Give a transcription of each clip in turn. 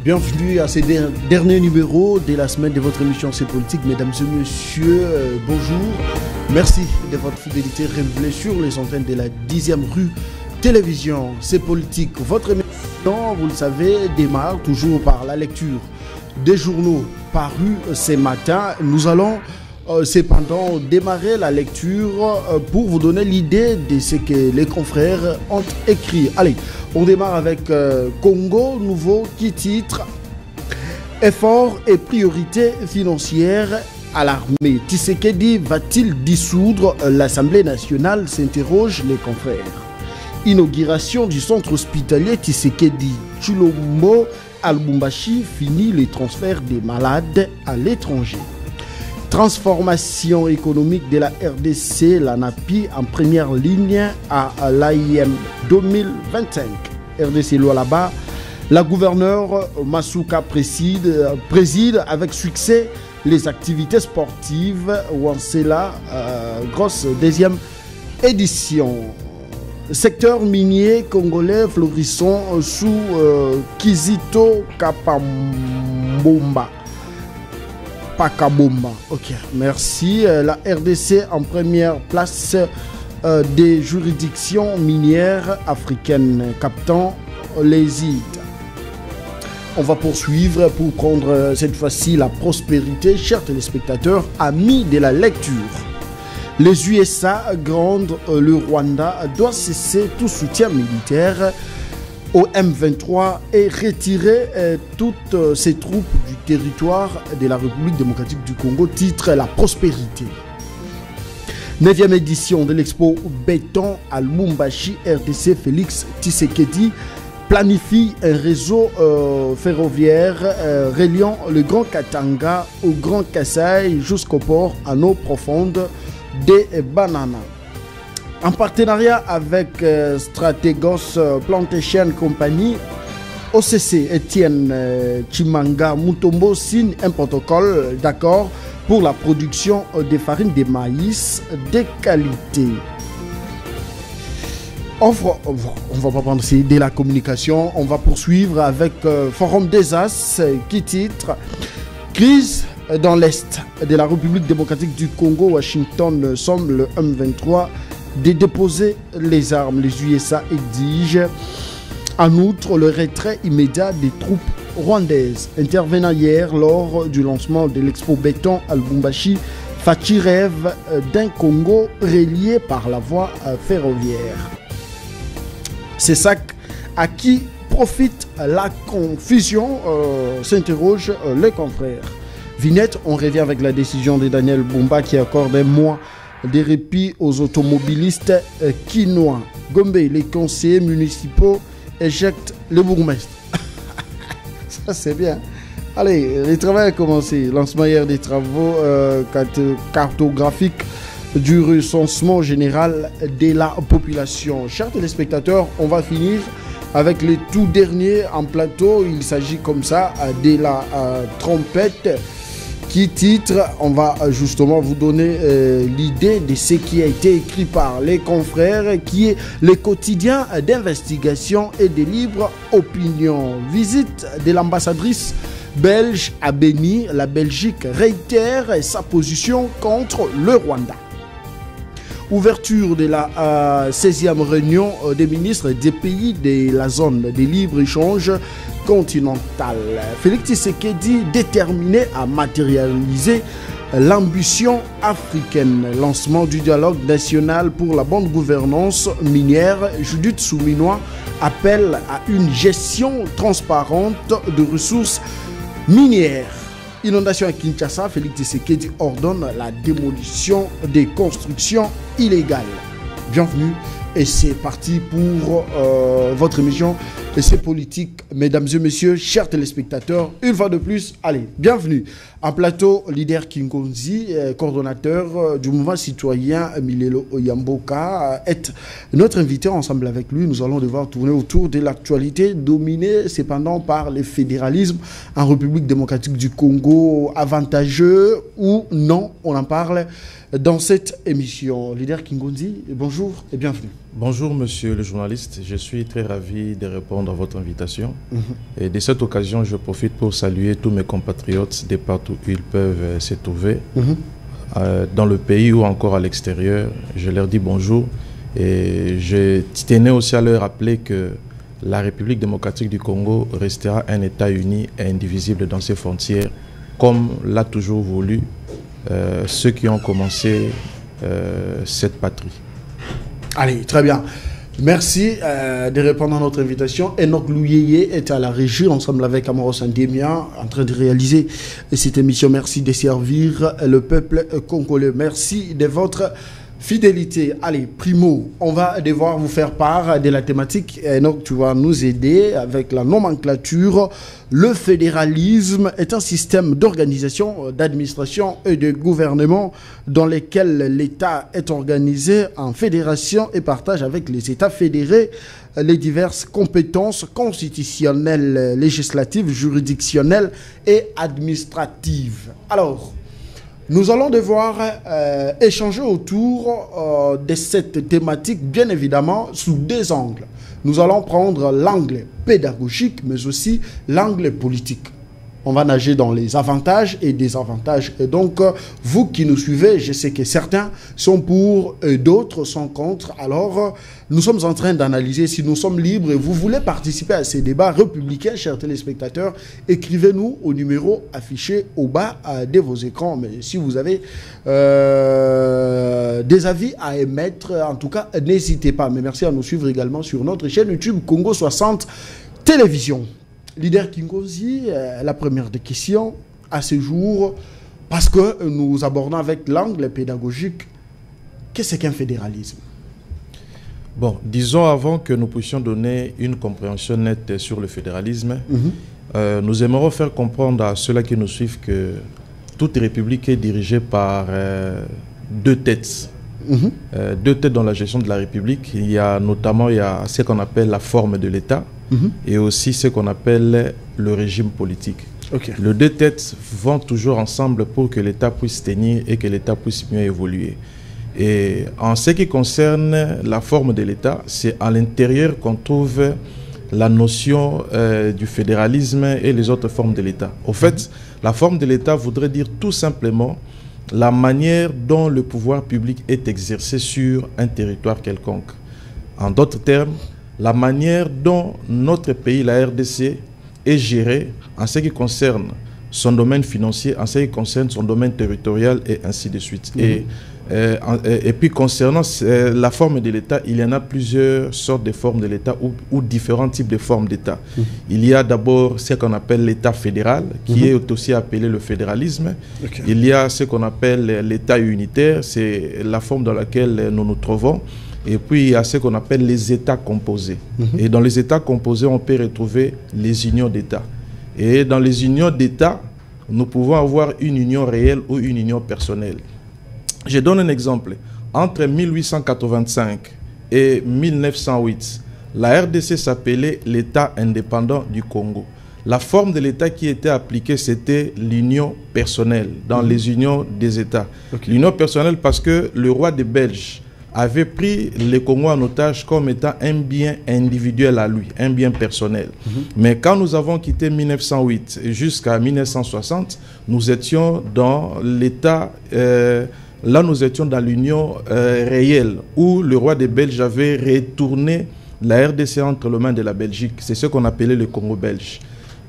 Bienvenue à ce dernier numéro de la semaine de votre émission C'est Politique. Mesdames et messieurs, bonjour. Merci de votre fidélité renouvelée sur les antennes de la 10e rue Télévision C'est Politique. Votre émission, vous le savez, démarre toujours par la lecture des journaux parus ce matin. Nous allons cependant démarrer la lecture pour vous donner l'idée de ce que les confrères ont écrit. Allez, on démarre avec Congo Nouveau qui titre « Efforts et priorités financières à l'armée ». Tshisekedi va-t-il dissoudre l'Assemblée nationale, s'interrogent les confrères. Inauguration du centre hospitalier Tshisekedi Tshilombo à Lubumbashi finit les transferts des malades à l'étranger. Transformation économique de la RDC, la NAPI en première ligne à l'AIM 2025. RDC Lualaba, la gouverneure Masuka préside avec succès les activités sportives Wansela, grosse deuxième édition. Secteur minier congolais florissant sous Kizito Kapambomba. Pakabomba. Ok, merci. La RDC en première place des juridictions minières africaines captant les îles. On va poursuivre pour prendre cette fois-ci la prospérité. Chers téléspectateurs, amis de la lecture. Les USA grondent le Rwanda doit cesser tout soutien militaire au M23 et retirer toutes ses troupes du territoire de la République démocratique du Congo, titre La Prospérité. 9e édition de l'expo béton à Lubumbashi, RDC Félix Tshisekedi planifie un réseau ferroviaire reliant le Grand Katanga au Grand Kasaï jusqu'au port en eau profonde des Bananas. En partenariat avec Stratégos Plantation Company, OCC Etienne Chimanga Mutombo signe un protocole d'accord pour la production des farines de maïs de qualité. On va pas prendre de la communication, on va poursuivre avec Forum des As qui titre Crise dans l'Est de la République démocratique du Congo. Washington somme le M23 de déposer les armes. Les USA exigent en outre le retrait immédiat des troupes rwandaises. Intervenant hier lors du lancement de l'expo béton à Lubumbashi, Fachi rêve d'un Congo relié par la voie ferroviaire. C'est ça à qui profite la confusion, s'interrogent les confrères. Vinette, on revient avec la décision de Daniel Bumba qui accorde un mois de répit aux automobilistes quinois. Gombe, les conseillers municipaux éjectent le bourgmestre. Ça c'est bien. Allez, le travail a commencé. Lancement hier des travaux cartographiques du recensement général de la population. Chers téléspectateurs, on va finir avec les tout derniers en plateau. Il s'agit comme ça de la trompette qui titre, on va justement vous donner l'idée de ce qui a été écrit par les confrères, qui est le quotidien d'investigation et de libre opinion. Visite de l'ambassadrice belge à Béni, la Belgique réitère sa position contre le Rwanda. Ouverture de la 16e réunion des ministres des pays de la zone de libre-échange continentale. Félix Tshisekedi déterminé à matérialiser l'ambition africaine. Lancement du dialogue national pour la bonne gouvernance minière. Judith Souminois appelle à une gestion transparente de ressources minières. Inondation à Kinshasa, Félix Tshisekedi ordonne la démolition des constructions illégales. Bienvenue et c'est parti pour votre émission et c'est politique, mesdames et messieurs, chers téléspectateurs. Une fois de plus, allez, bienvenue. En plateau, leader Kingonzi, coordonnateur du mouvement citoyen Milelo Oyamboka, est notre invité. Ensemble avec lui, nous allons devoir tourner autour de l'actualité dominée cependant par le fédéralisme en République démocratique du Congo, avantageux ou non, on en parle dans cette émission. Leader Kingonzi, bonjour et bienvenue. Bonjour monsieur le journaliste, je suis très ravi de répondre à votre invitation. Et de cette occasion, je profite pour saluer tous mes compatriotes de partout où ils peuvent se trouver, dans le pays ou encore à l'extérieur. Je leur dis bonjour et je tenais aussi à leur rappeler que la République démocratique du Congo restera un État uni et indivisible dans ses frontières, comme l'a toujours voulu ceux qui ont commencé cette patrie. Allez, très bien. Merci de répondre à notre invitation. Enoch Louyeye est à la régie, ensemble avec Amoros Ndemia, en train de réaliser cette émission. Merci de servir le peuple congolais. Merci de votre fidélité. Allez, primo, on va devoir vous faire part de la thématique. Enoch, tu vas nous aider avec la nomenclature. Le fédéralisme est un système d'organisation, d'administration et de gouvernement dans lequel l'État est organisé en fédération et partage avec les États fédérés les diverses compétences constitutionnelles, législatives, juridictionnelles et administratives. Alors, nous allons devoir échanger autour de cette thématique, bien évidemment, sous deux angles. Nous allons prendre l'angle pédagogique, mais aussi l'angle politique. On va nager dans les avantages et désavantages. Et donc, vous qui nous suivez, je sais que certains sont pour et d'autres sont contre. Alors, nous sommes en train d'analyser si nous sommes libres et vous voulez participer à ces débats républicains, chers téléspectateurs. Écrivez-nous au numéro affiché au bas de vos écrans. Mais si vous avez des avis à émettre, en tout cas, n'hésitez pas. Mais merci à nous suivre également sur notre chaîne YouTube Congo 60 Télévision. Leader Kingozi, la première des questions à ce jour, parce que nous abordons avec l'angle pédagogique, qu'est-ce qu'un fédéralisme? Bon, disons avant que nous puissions donner une compréhension nette sur le fédéralisme, nous aimerions faire comprendre à ceux-là qui nous suivent que toute république est dirigée par deux têtes. Deux têtes dans la gestion de la République. Il y a notamment ce qu'on appelle la forme de l'État et aussi ce qu'on appelle le régime politique. Les deux têtes vont toujours ensemble pour que l'État puisse tenir et que l'État puisse mieux évoluer. Et en ce qui concerne la forme de l'État, c'est à l'intérieur qu'on trouve la notion du fédéralisme et les autres formes de l'État. Au fait, la forme de l'État voudrait dire tout simplement la manière dont le pouvoir public est exercé sur un territoire quelconque. En d'autres termes, la manière dont notre pays, la RDC, est géré en ce qui concerne son domaine financier, en ce qui concerne son domaine territorial et ainsi de suite. Et puis concernant la forme de l'État, il y en a plusieurs sortes de formes de l'État ou différents types de formes d'État. Il y a d'abord ce qu'on appelle l'État fédéral, qui est aussi appelé le fédéralisme. Il y a ce qu'on appelle l'État unitaire, c'est la forme dans laquelle nous nous trouvons. Et puis il y a ce qu'on appelle les États composés. Et dans les États composés, on peut retrouver les unions d'États. Et dans les unions d'État, nous pouvons avoir une union réelle ou une union personnelle. Je donne un exemple. Entre 1885 et 1908, la RDC s'appelait l'État indépendant du Congo. La forme de l'État qui était appliquée, c'était l'union personnelle dans les unions des États. L'union personnelle parce que le roi des Belges avait pris le Congo en otage comme étant un bien individuel à lui, un bien personnel. Mais quand nous avons quitté 1908 jusqu'à 1960, nous étions dans l'État... là, nous étions dans l'union réelle, où le roi des Belges avait retourné la RDC entre les mains de la Belgique. C'est ce qu'on appelait le Congo belge.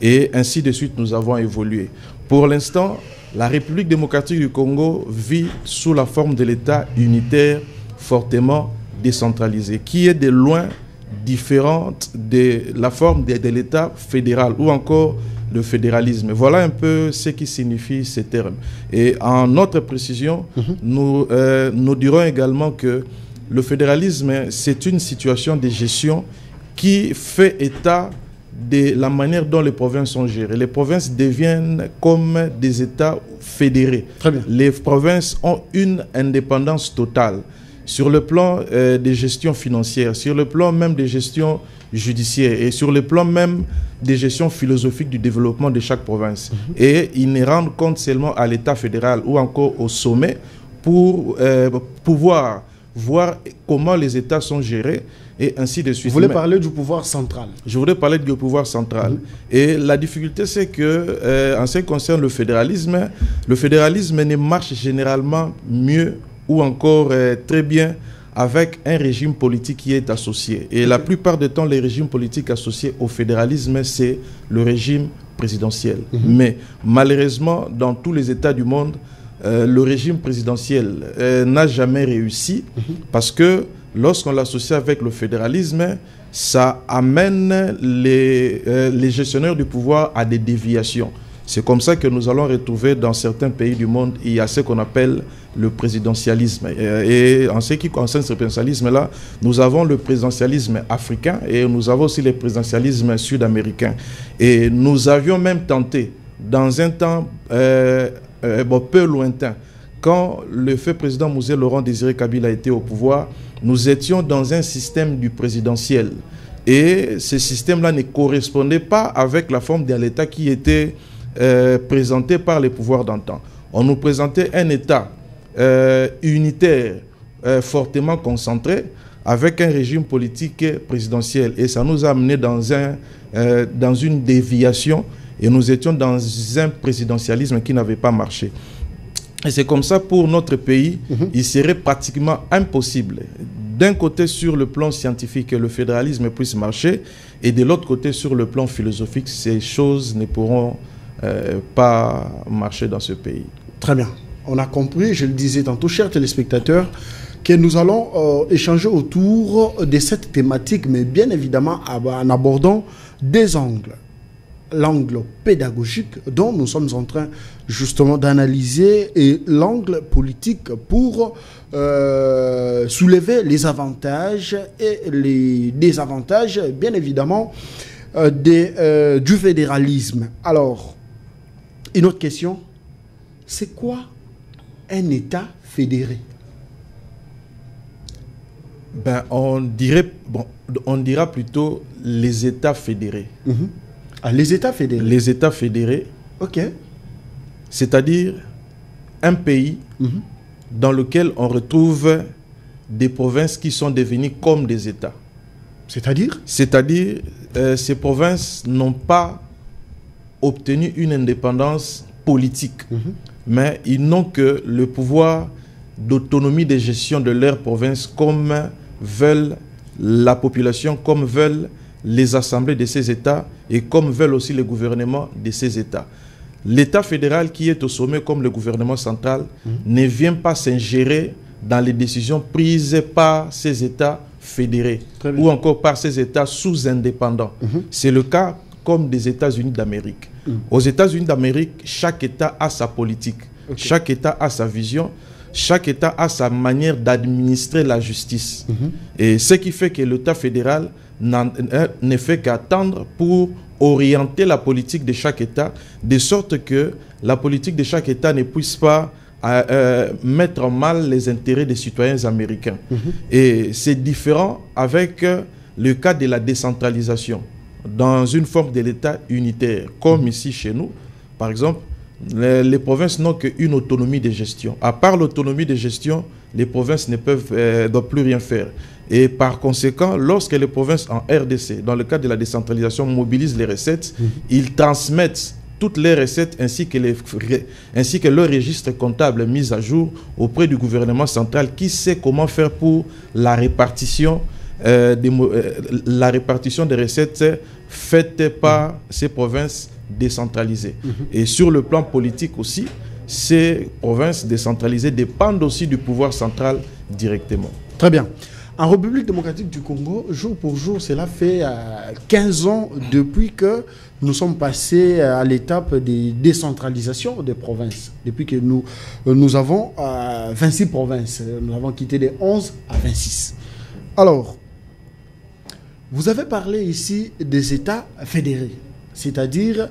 Et ainsi de suite, nous avons évolué. Pour l'instant, la République démocratique du Congo vit sous la forme de l'État unitaire fortement décentralisé, qui est de loin différente de la forme de l'État fédéral ou encore le fédéralisme. Voilà un peu ce qui signifie ces termes. Et en autre précision, nous dirons également que le fédéralisme, c'est une situation de gestion qui fait état de la manière dont les provinces sont gérées. Les provinces deviennent comme des États fédérés. Très bien. Les provinces ont une indépendance totale sur le plan des gestions financières, sur le plan même des gestions judiciaires et sur le plan même des gestions philosophiques du développement de chaque province. Et ils ne rendent compte seulement à l'État fédéral ou encore au sommet pour pouvoir voir comment les États sont gérés et ainsi de suite. Vous voulez parler du pouvoir central? Je voudrais parler du pouvoir central. Et la difficulté, c'est que, en ce qui concerne le fédéralisme ne marche généralement mieux ou encore très bien avec un régime politique qui est associé. Et la plupart du temps, les régimes politiques associés au fédéralisme, c'est le régime présidentiel. Mais malheureusement, dans tous les États du monde, le régime présidentiel n'a jamais réussi parce que lorsqu'on l'associe avec le fédéralisme, ça amène les gestionnaires du pouvoir à des déviations. C'est comme ça que nous allons retrouver dans certains pays du monde, il y a ce qu'on appelle le présidentialisme. Et en ce qui concerne ce présidentialisme-là, nous avons le présidentialisme africain et nous avons aussi le présidentialisme sud-américain. Et nous avions même tenté, dans un temps peu lointain, quand le feu président Mouzé Laurent Désiré Kabila était au pouvoir, nous étions dans un système du présidentiel. Et ce système-là ne correspondait pas avec la forme de l'État qui était présenté par les pouvoirs d'antan. On nous présentait un État unitaire, fortement concentré, avec un régime politique présidentiel. Et ça nous a amené dans une déviation et nous étions dans un présidentialisme qui n'avait pas marché. Et c'est comme ça pour notre pays, il serait pratiquement impossible, d'un côté sur le plan scientifique, que le fédéralisme puisse marcher, et de l'autre côté sur le plan philosophique, ces choses ne pourront pas marcher dans ce pays. Très bien. On a compris, je le disais tantôt, chers téléspectateurs, que nous allons échanger autour de cette thématique, mais bien évidemment en abordant des angles. L'angle pédagogique dont nous sommes en train justement d'analyser et l'angle politique pour soulever les avantages et les désavantages, bien évidemment, du fédéralisme. Alors, une autre question, c'est quoi un État fédéré? On dira plutôt les États fédérés. Ah, les États fédérés. Les États fédérés. Ok. C'est-à-dire un pays dans lequel on retrouve des provinces qui sont devenues comme des États. C'est-à-dire? C'est-à-dire, ces provinces n'ont pas obtenu une indépendance politique, mais ils n'ont que le pouvoir d'autonomie de gestion de leur province comme veulent la population, comme veulent les assemblées de ces États et comme veulent aussi les gouvernements de ces États. L'État fédéral qui est au sommet comme le gouvernement central ne vient pas s'ingérer dans les décisions prises par ces États fédérés ou encore par ces États sous-indépendants. C'est le cas comme des États-Unis d'Amérique. Aux États-Unis d'Amérique, chaque État a sa politique, chaque État a sa vision, chaque État a sa manière d'administrer la justice. Et ce qui fait que l'État fédéral ne fait qu'attendre pour orienter la politique de chaque État, de sorte que la politique de chaque État ne puisse pas mettre en mal les intérêts des citoyens américains. Et c'est différent avec le cas de la décentralisation. Dans une forme de l'État unitaire, comme ici chez nous, par exemple, les provinces n'ont qu'une autonomie de gestion. À part l'autonomie de gestion, les provinces ne doivent plus rien faire. Et par conséquent, lorsque les provinces en RDC, dans le cadre de la décentralisation, mobilisent les recettes, ils transmettent toutes les recettes ainsi que leur registre comptable mis à jour auprès du gouvernement central qui sait comment faire pour la répartition des recettes faites par ces provinces décentralisées. Et sur le plan politique aussi, ces provinces décentralisées dépendent aussi du pouvoir central directement. Très bien. En République démocratique du Congo, jour pour jour, cela fait 15 ans depuis que nous sommes passés à l'étape de décentralisation des provinces. Depuis que nous avons 26 provinces. Nous avons quitté des 11 à 26. Alors, vous avez parlé ici des États fédérés, c'est-à-dire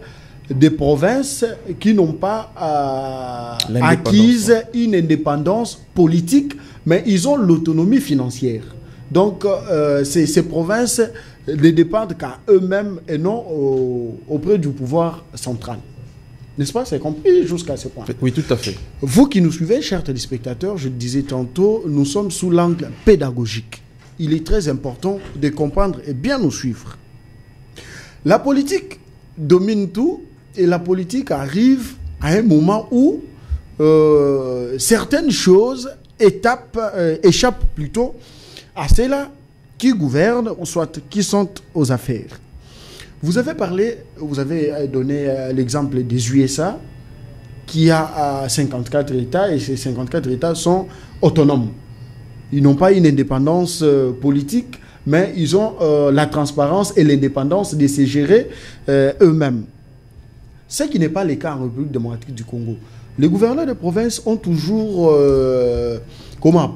des provinces qui n'ont pas acquise une indépendance politique, mais ils ont l'autonomie financière. Donc, ces provinces ne dépendent qu'à eux-mêmes et non auprès du pouvoir central. N'est-ce pas? C'est compris jusqu'à ce point. Oui, tout à fait. Vous qui nous suivez, chers téléspectateurs, je le disais tantôt, nous sommes sous l'angle pédagogique. Il est très important de comprendre et bien nous suivre. La politique domine tout et la politique arrive à un moment où certaines choses échappent plutôt à ceux-là qui gouvernent ou soit qui sont aux affaires. Vous avez donné l'exemple des USA qui a 54 États et ces 54 États sont autonomes. Ils n'ont pas une indépendance politique, mais ils ont la transparence et l'indépendance de se gérer eux-mêmes. Ce qui n'est pas le cas en République démocratique du Congo. Les gouverneurs de province ont toujours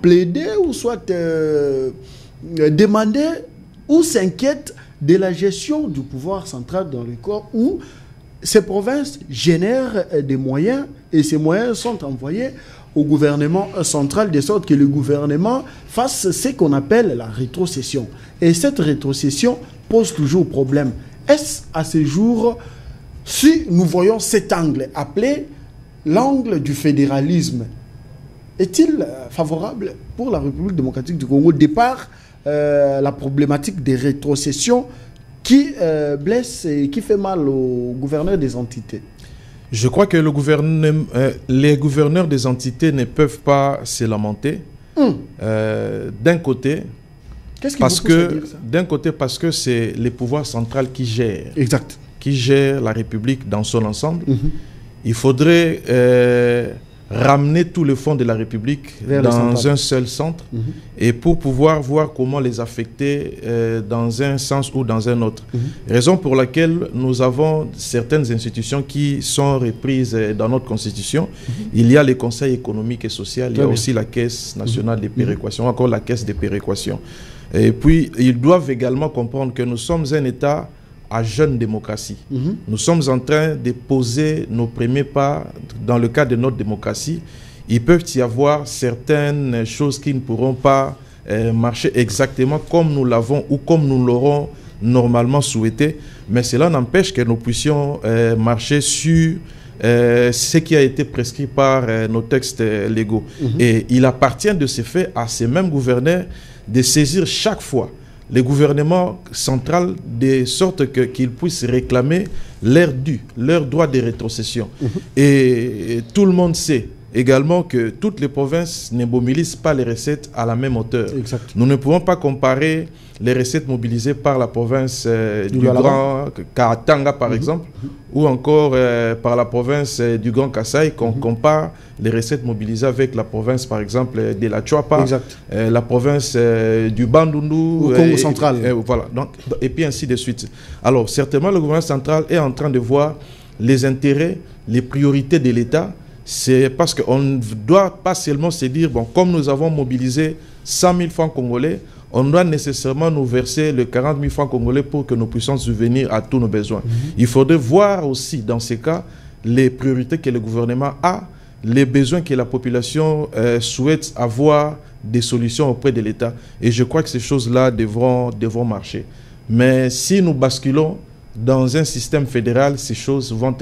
plaidé ou soit demandé ou s'inquiètent de la gestion du pouvoir central dans le corps où ces provinces génèrent des moyens et ces moyens sont envoyés au gouvernement central de sorte que le gouvernement fasse ce qu'on appelle la rétrocession. Et cette rétrocession pose toujours problème. Est-ce à ce jour, si nous voyons cet angle appelé l'angle du fédéralisme, est-il favorable pour la République démocratique du Congo, départ la problématique des rétrocessions qui blesse et qui fait mal aux gouverneurs des entités? Je crois que les gouverneurs des entités ne peuvent pas se lamenter. D'un côté, parce que c'est le pouvoir central qui gère. Exact. Qui gère la République dans son ensemble. Il faudrait ramener tout le fonds de la République dans un seul centre et pour pouvoir voir comment les affecter dans un sens ou dans un autre. Raison pour laquelle nous avons certaines institutions qui sont reprises dans notre constitution. Il y a le Conseil économique et social, il y a aussi la Caisse nationale des péréquations, encore la Caisse des péréquations. Et puis, ils doivent également comprendre que nous sommes un État à jeune démocratie. Nous sommes en train de poser nos premiers pas dans le cadre de notre démocratie. Il peut y avoir certaines choses qui ne pourront pas marcher exactement comme nous l'avons ou comme nous l'aurons normalement souhaité, mais cela n'empêche que nous puissions marcher sur ce qui a été prescrit par nos textes légaux. Et il appartient de ce fait à ces mêmes gouverneurs de saisir chaque fois le gouvernement central de sorte qu'ils puissent réclamer leur dû, leur droit de rétrocession. Et tout le monde sait également que toutes les provinces ne mobilisent pas les recettes à la même hauteur. Exact. Nous ne pouvons pas comparer les recettes mobilisées par la province du Grand Katanga, par exemple, ou encore par la province du Grand Kasaï, qu'on compare les recettes mobilisées avec la province, par exemple, de la Chuapa, la province du Bandundu, au Congo central. Voilà. Donc, et puis ainsi de suite. Alors, certainement, le gouvernement central est en train de voir les intérêts, les priorités de l'État. C'est parce qu'on ne doit pas seulement se dire, bon, comme nous avons mobilisé 100 000 francs congolais, on doit nécessairement nous verser le 40 000 francs congolais pour que nous puissions subvenir à tous nos besoins. Il faudrait voir aussi, dans ces cas, les priorités que le gouvernement a, les besoins que la population souhaite avoir, des solutions auprès de l'État. Et je crois que ces choses-là devront marcher. Mais si nous basculons dans un système fédéral, ces choses vont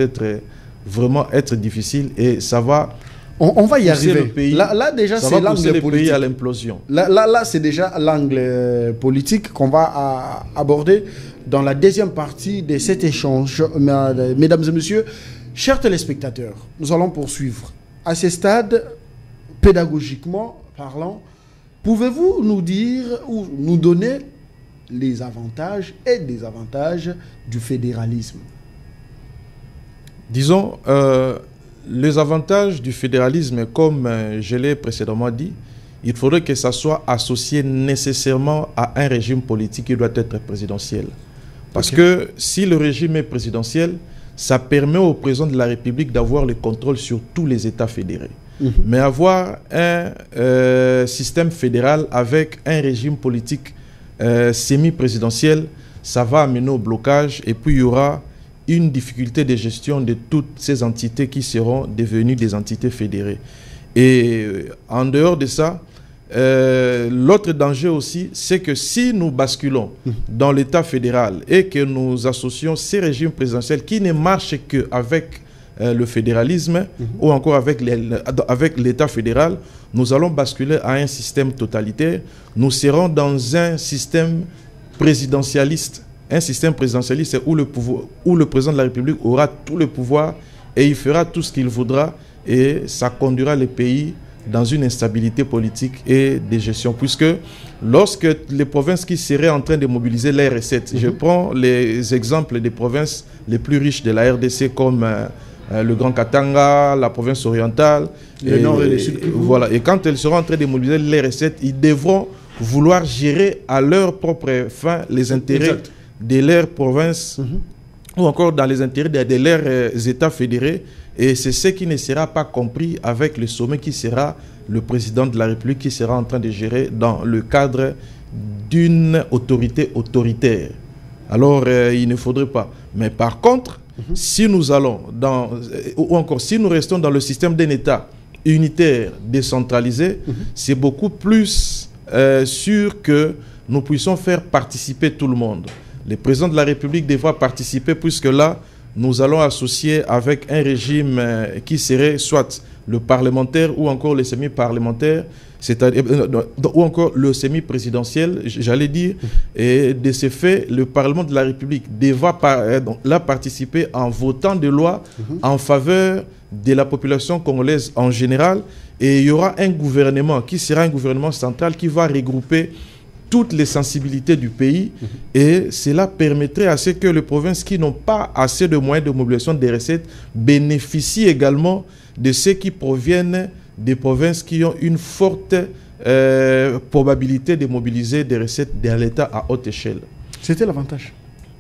vraiment être difficiles et ça va... On va y arriver. Pays, là déjà, c'est l'angle politique. À l'implosion. Là c'est déjà l'angle politique qu'on va aborder dans la deuxième partie de cet échange. Mesdames et messieurs, chers téléspectateurs, nous allons poursuivre. À ce stade, pédagogiquement parlant, pouvez-vous nous dire ou nous donner les avantages et désavantages du fédéralisme? Disons, les avantages du fédéralisme, comme je l'ai précédemment dit, il faudrait que ça soit associé nécessairement à un régime politique qui doit être présidentiel. Parce que si le régime est présidentiel, ça permet au président de la République d'avoir le contrôle sur tous les États fédérés. Mais avoir un système fédéral avec un régime politique semi-présidentiel, ça va amener au blocage et puis il y aura une difficulté de gestion de toutes ces entités qui seront devenues des entités fédérées. Et en dehors de ça, l'autre danger aussi, c'est que si nous basculons dans l'État fédéral et que nous associons ces régimes présidentiels qui ne marchent qu'avec le fédéralisme ou encore avec l'État fédéral, nous allons basculer à un système totalitaire. Nous serons dans un système présidentialiste. Un système présidentialiste où le président de la République aura tout le pouvoir et il fera tout ce qu'il voudra et ça conduira le pays dans une instabilité politique et de gestion. Puisque lorsque les provinces qui seraient en train de mobiliser les recettes, je prends les exemples des provinces les plus riches de la RDC comme le Grand Katanga, la province orientale, le nord et le sud. Voilà. Et quand elles seront en train de mobiliser les recettes, ils devront vouloir gérer à leur propre fin les intérêts de leur province ou encore dans les intérêts de leurs États fédérés. Et c'est ce qui ne sera pas compris avec le sommet qui sera le président de la République qui sera en train de gérer dans le cadre d'une autorité autoritaire. Alors, il ne faudrait pas. Mais par contre, si nous allons ou encore si nous restons dans le système d'un État unitaire, décentralisé, c'est beaucoup plus sûr que nous puissions faire participer tout le monde. Le président de la République devra participer puisque là, nous allons associer avec un régime qui serait soit le parlementaire ou encore le semi-parlementaire, c'est-à-dire ou encore le semi-présidentiel, j'allais dire. Et de ce fait, le Parlement de la République devra là participer en votant des lois en faveur de la population congolaise en général. Et il y aura un gouvernement qui sera un gouvernement central qui va regrouper toutes les sensibilités du pays et cela permettrait à ce que les provinces qui n'ont pas assez de moyens de mobilisation des recettes bénéficient également de ceux qui proviennent des provinces qui ont une forte probabilité de mobiliser des recettes dans l'État à haute échelle. C'était l'avantage.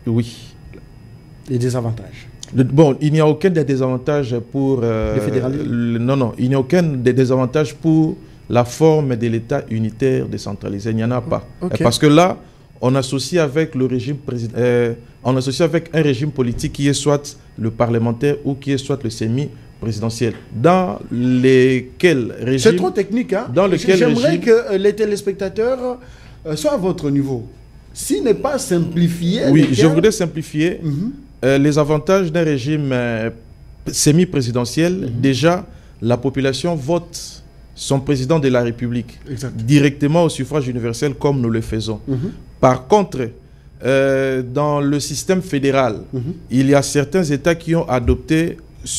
Oui. Les désavantages. Bon, il n'y a aucun des désavantages pour... le fédéralisme. Non, il n'y a aucun des désavantages pour la forme de l'État unitaire décentralisé. Il n'y en a pas. Parce que là, on associe avec le régime on associe avec un régime politique qui est soit le parlementaire ou qui est soit le semi-présidentiel. Dans lesquels régimes... C'est trop technique, hein? J'aimerais que les téléspectateurs soient à votre niveau. S'il n'est pas simplifié... Oui, je voudrais simplifier. Les avantages d'un régime semi-présidentiel, déjà, la population vote son président de la République directement au suffrage universel comme nous le faisons. Par contre, dans le système fédéral, il y a certains États qui ont adopté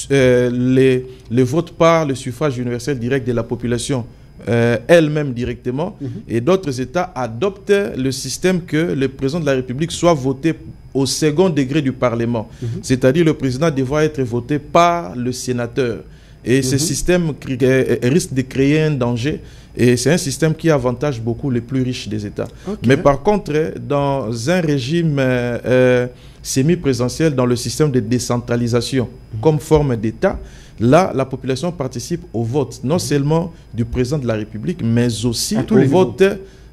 le vote par le suffrage universel direct de la population elle-même directement, et d'autres États adoptent le système que le président de la République soit voté au second degré du Parlement. C'est-à-dire le président devra être voté par le sénateur. Et ce système risque de créer un danger. Et c'est un système qui avantage beaucoup les plus riches des États. Mais par contre, dans un régime semi-présidentiel, dans le système de décentralisation comme forme d'État, là, la population participe au vote, non seulement du président de la République, mais aussi au vote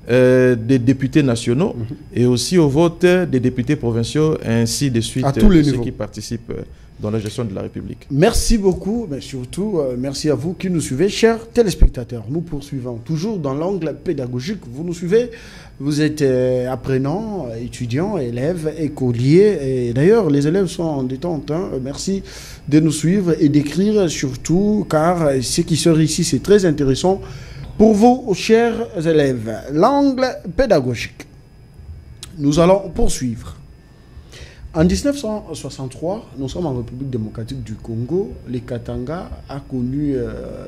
des députés nationaux et aussi au vote des députés provinciaux, ainsi de suite, à tous les ceux niveaux qui participent dans la gestion de la République. Merci beaucoup, mais surtout, merci à vous qui nous suivez, chers téléspectateurs. Nous poursuivons toujours dans l'angle pédagogique. Vous nous suivez, vous êtes apprenants, étudiants, élèves, écoliers. Et d'ailleurs, les élèves sont en détente. Hein. Merci de nous suivre et d'écrire surtout, car ce qui sort ici, c'est très intéressant pour vous, chers élèves. L'angle pédagogique. Nous allons poursuivre. En 1963, nous sommes en République démocratique du Congo. Le Katanga a connu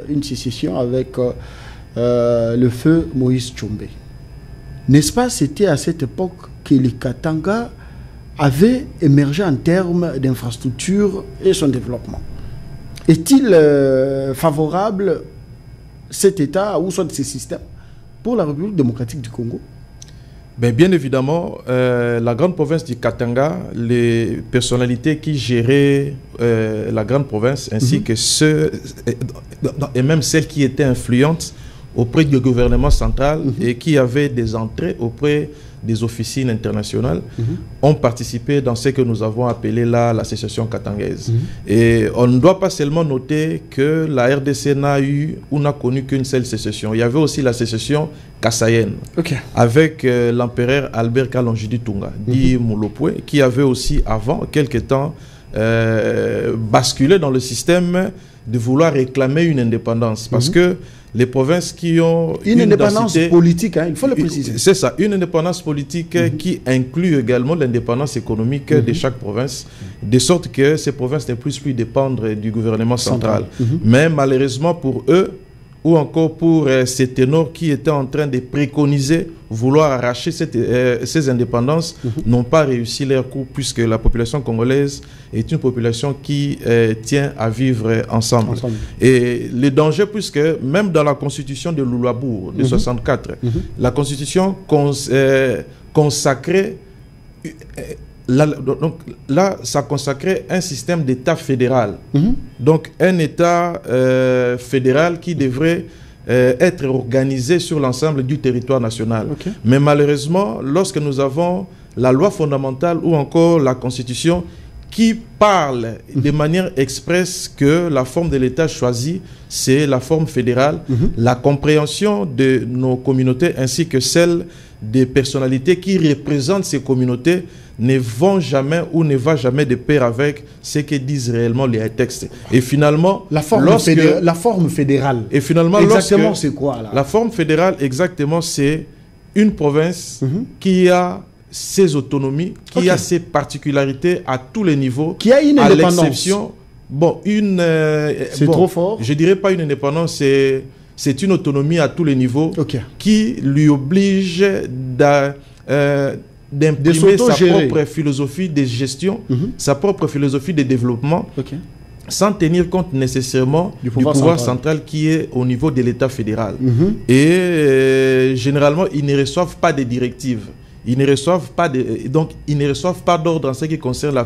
une sécession avec le feu Moïse Tshombe. N'est-ce pas, c'était à cette époque que le Katanga avait émergé en termes d'infrastructure et son développement. Est-il favorable, cet État ou soit ces systèmes, pour la République démocratique du Congo? Bien évidemment, la grande province du Katanga, les personnalités qui géraient la grande province, ainsi que ceux, et même celles qui étaient influentes auprès du gouvernement central et qui avaient des entrées auprès des officines internationales, ont participé dans ce que nous avons appelé là la sécession katangaise. Et on ne doit pas seulement noter que la RDC n'a eu ou n'a connu qu'une seule sécession. Il y avait aussi la sécession kassaïenne, avec l'empereur Albert Kalonji Tunga, dit Moulopoué, qui avait aussi avant, quelque temps, basculer dans le système de vouloir réclamer une indépendance. Parce que les provinces qui ont une indépendance politique, hein, il faut le préciser. C'est ça, une indépendance politique qui inclut également l'indépendance économique de chaque province, de sorte que ces provinces ne puissent plus dépendre du gouvernement central. Mais malheureusement pour eux, ou encore pour ces ténors qui étaient en train de préconiser vouloir arracher ces indépendances, n'ont pas réussi leur coup, puisque la population congolaise est une population qui tient à vivre ensemble. Et le danger, puisque même dans la constitution de Loulabour de 64, la constitution consacrait... Donc là, ça consacrait un système d'État fédéral. Donc, un État fédéral qui devrait être organisé sur l'ensemble du territoire national. Mais malheureusement, lorsque nous avons la loi fondamentale ou encore la Constitution qui parle de manière expresse que la forme de l'État choisie, c'est la forme fédérale, la compréhension de nos communautés ainsi que celle des personnalités qui représentent ces communautés ne vont jamais ou ne va jamais de pair avec ce que disent réellement les textes. Et finalement, la forme fédérale. Et finalement, exactement, c'est quoi là? La forme fédérale, exactement, c'est une province qui a ses autonomies, qui a ses particularités à tous les niveaux, qui a une indépendance. À l'exception, c'est trop fort. Je dirais pas une indépendance, c'est une autonomie à tous les niveaux qui lui oblige d'imprimer sa propre philosophie de gestion, sa propre philosophie de développement, sans tenir compte nécessairement du pouvoir central qui est au niveau de l'État fédéral. Et généralement, ils ne reçoivent pas de directives. Ils ne reçoivent pas d'ordre en ce qui concerne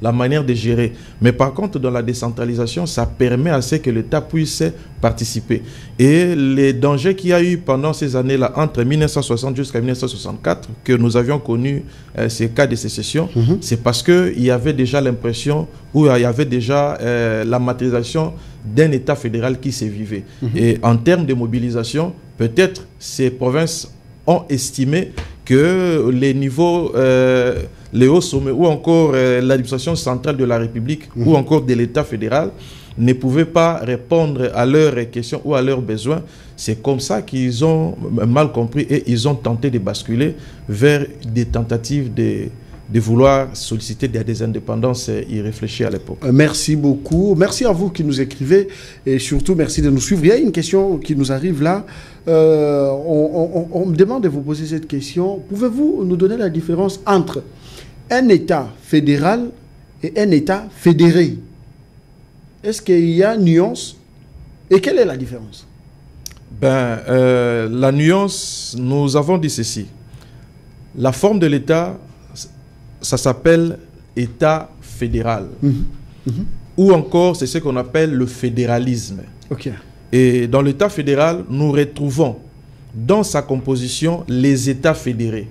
la manière de gérer. Mais par contre, dans la décentralisation, ça permet à ce que l'État puisse participer. Et les dangers qu'il y a eu pendant ces années-là, entre 1960 jusqu'à 1964, que nous avions connu ces cas de sécession, c'est parce qu'il y avait déjà l'impression, ou il y avait déjà la matérialisation d'un État fédéral qui s'est vivait. Et en termes de mobilisation, peut-être ces provinces ont estimé que les niveaux, les hauts sommets ou encore l'administration centrale de la République ou encore de l'État fédéral ne pouvaient pas répondre à leurs questions ou à leurs besoins. C'est comme ça qu'ils ont mal compris et ils ont tenté de basculer vers des tentatives de vouloir solliciter des indépendances irréfléchies à l'époque. Merci beaucoup. Merci à vous qui nous écrivez et surtout merci de nous suivre. Il y a une question qui nous arrive là. On me demande de vous poser cette question. Pouvez-vous nous donner la différence entre un État fédéral et un État fédéré? Est-ce qu'il y a une nuance? Et quelle est la différence? La nuance, nous avons dit ceci. La forme de l'État, ça s'appelle État fédéral. Ou encore, c'est ce qu'on appelle le fédéralisme. Et dans l'État fédéral, nous retrouvons dans sa composition les États fédérés.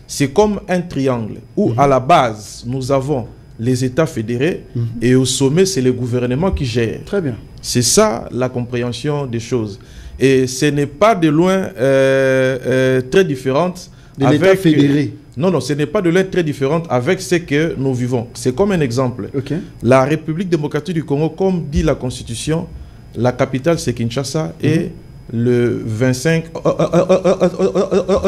C'est comme un triangle où à la base, nous avons les États fédérés et au sommet, c'est le gouvernement qui gère. Très bien. C'est ça la compréhension des choses. Et ce n'est pas de loin très différente de l'État fédéré. Non, ce n'est pas de loin très différente avec ce que nous vivons. C'est comme un exemple. La République démocratique du Congo, comme dit la Constitution, la capitale c'est Kinshasa et le 25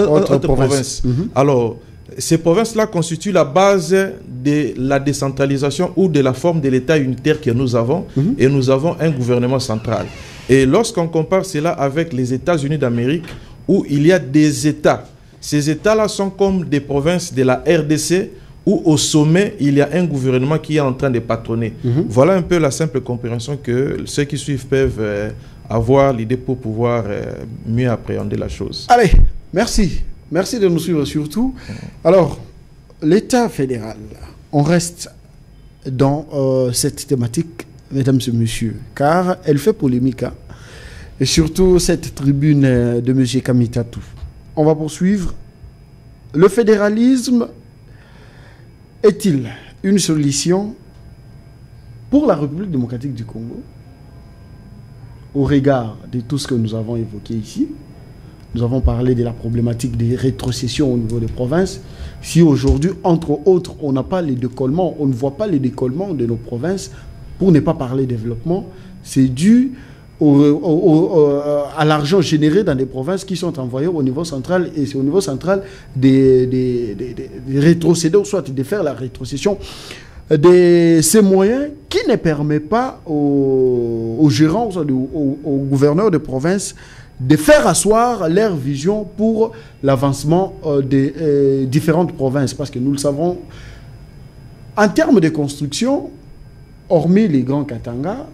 autres provinces. Alors, ces provinces-là constituent la base de la décentralisation ou de la forme de l'État unitaire que nous avons. Et nous avons un gouvernement central. Et lorsqu'on compare cela avec les États-Unis d'Amérique, où il y a des États, ces États-là sont comme des provinces de la RDC, où au sommet, il y a un gouvernement qui est en train de patronner. Voilà un peu la simple compréhension que ceux qui suivent peuvent avoir l'idée pour pouvoir mieux appréhender la chose. Allez, merci. Merci de nous suivre surtout. Alors, l'État fédéral, on reste dans cette thématique, mesdames et messieurs, car elle fait polémique. Et surtout cette tribune de M. Kamitatou. On va poursuivre. Le fédéralisme est-il une solution pour la République démocratique du Congo au regard de tout ce que nous avons évoqué ici? nous avons parlé de la problématique des rétrocessions au niveau des provinces. Si aujourd'hui, entre autres, on n'a pas les décollements, on ne voit pas les décollements de nos provinces, pour ne pas parler développement, c'est dû à l'argent généré dans des provinces qui sont envoyées au niveau central, et c'est au niveau central des rétrocéder, soit de faire la rétrocession de ces moyens qui ne permet pas aux gérants, aux gouverneurs de province de faire asseoir leur vision pour l'avancement des différentes provinces. Parce que nous le savons, en termes de construction, hormis les grands Katanga,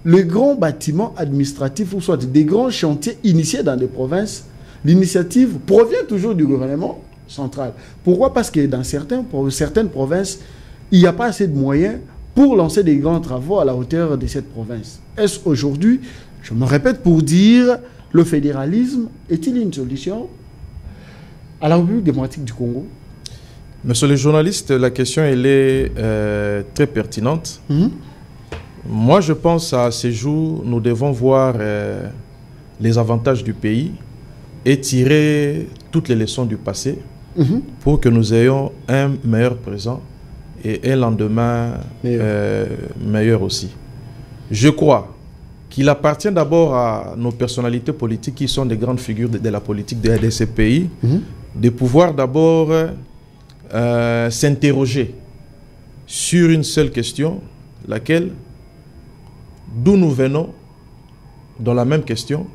les grands bâtiments administratifs, ou soit des grands chantiers initiés dans des provinces, l'initiative provient toujours du gouvernement central. Pourquoi? Parce que dans certaines provinces, il n'y a pas assez de moyens pour lancer des grands travaux à la hauteur de cette province. Est-ce aujourd'hui, je me répète pour dire, le fédéralisme est-il une solution à la République démocratique du Congo? Monsieur le journaliste, la question elle est très pertinente. Moi, je pense à ces jours, nous devons voir les avantages du pays et tirer toutes les leçons du passé pour que nous ayons un meilleur présent et un lendemain meilleur aussi. Je crois qu'il appartient d'abord à nos personnalités politiques qui sont des grandes figures de la politique de ces pays de pouvoir d'abord s'interroger sur une seule question, laquelle: d'où nous venons dans la même question,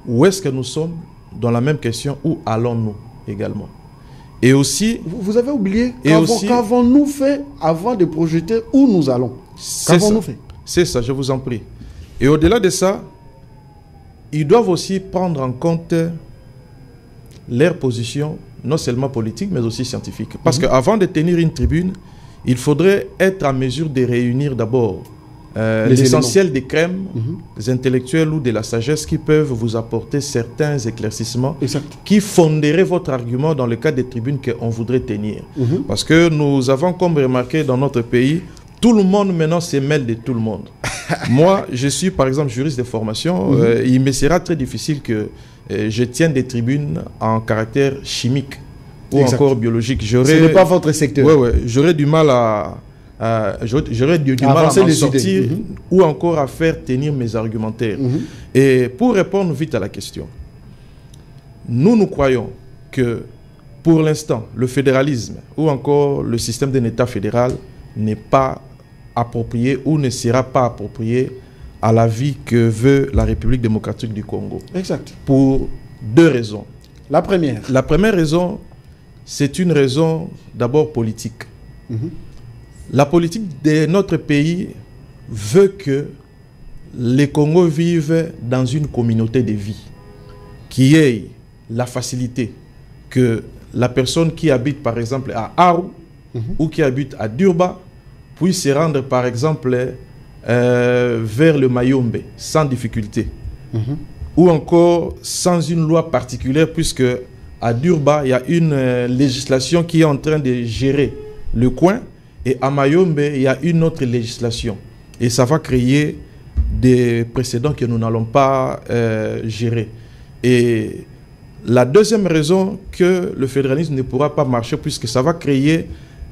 où est-ce que nous sommes dans la même question, où allons-nous également. Et aussi... Vous avez oublié, qu'avons-nous fait avant de projeter où nous allons? Qu'avons-nous fait? C'est ça, je vous en prie. Et au-delà de ça, ils doivent aussi prendre en compte leur position, non seulement politique, mais aussi scientifique. Parce qu'avant de tenir une tribune, il faudrait être en mesure de réunir d'abord l'essentiel des crèmes des intellectuels ou de la sagesse qui peuvent vous apporter certains éclaircissements qui fonderaient votre argument dans le cas des tribunes qu'on voudrait tenir. Parce que nous avons comme remarqué dans notre pays, tout le monde maintenant se mêle de tout le monde. Moi, je suis par exemple juriste de formation. Il me sera très difficile que je tienne des tribunes en caractère chimique ou encore biologique. Ce n'est pas votre secteur. Oui, j'aurais du mal à m'en sortir ou encore à faire tenir mes argumentaires. Et pour répondre vite à la question, nous croyons que pour l'instant, le fédéralisme ou encore le système d'un État fédéral n'est pas approprié ou ne sera pas approprié à la vie que veut la République démocratique du Congo. Exact. Pour deux raisons. La première. La première raison, c'est une raison d'abord politique. La politique de notre pays veut que les Congos vivent dans une communauté de vie, qui ait la facilité que la personne qui habite par exemple à Aru ou qui habite à Durba puisse se rendre par exemple vers le Mayombe sans difficulté, ou encore sans une loi particulière, puisque à Durba il y a une législation qui est en train de gérer le coin. Et à Mayombe, il y a une autre législation. Et ça va créer des précédents que nous n'allons pas gérer. Et la deuxième raison que le fédéralisme ne pourra pas marcher, puisque ça va créer